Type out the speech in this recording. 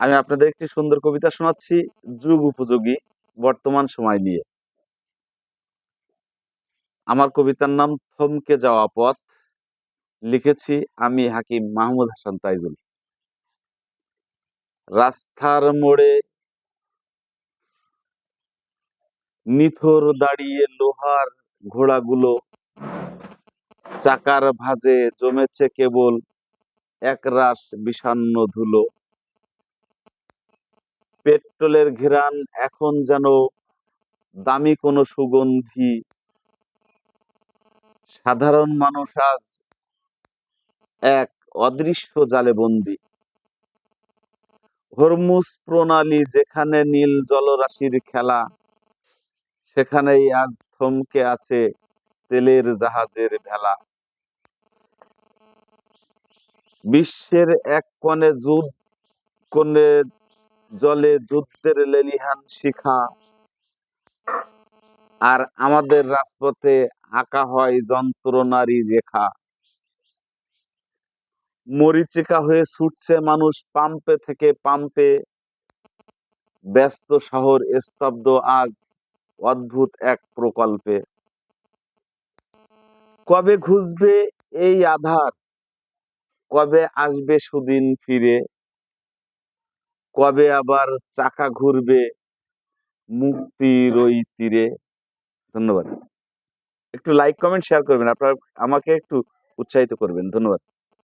আমি আপনাদের একটি সুন্দর কবিতা শোনাচ্ছি, যুগ উপযোগী, বর্তমান সময় নিয়ে। আমার কবিতার নাম থমকে যাওয়া পথ। লিখেছি আমি হাকিম মাহমুদ হাসান তাইজুল। রাস্তার মোড়ে নিথর দাঁড়িয়ে লোহার ঘোড়াগুলো চাকার ভাঁজে জমেছে কেবল একরাশ বিষান্ন ধুলো। পেট্রোলের ঘেরান এখন যেন দামি কোনো সুগন্ধি। সাধারণ মানুষ আজ এক অদৃশ্য জালে বন্দী। হরমুজ প্রণালী যেখানে নীল জলরাশির খেলা, সেখানেই আজ থমকে আছে তেলের জাহাজের ভেলা। বিশ্বের এক কোণে জলে যুদ্ধের লেলিহান শিখা, আর আমাদের রাজপথে আঁকা হয় যন্ত্রণারী রেখা। মরীচিকা হয়ে ছুটছে মানুষ পাম্পে থেকে পাম্পে, ব্যস্ত শহর স্তব্ধ আজ অদ্ভুত এক প্রকল্পে। কবে ঘুচবে এই আধার, কবে আসবে সুদিন ফিরে, কবে আবার চাকা ঘুরবে মুক্তির ওই তীরে। ধন্যবাদ। একটু লাইক কমেন্ট শেয়ার করবেন, আপনার আমাকে একটু উৎসাহিত করবেন। ধন্যবাদ।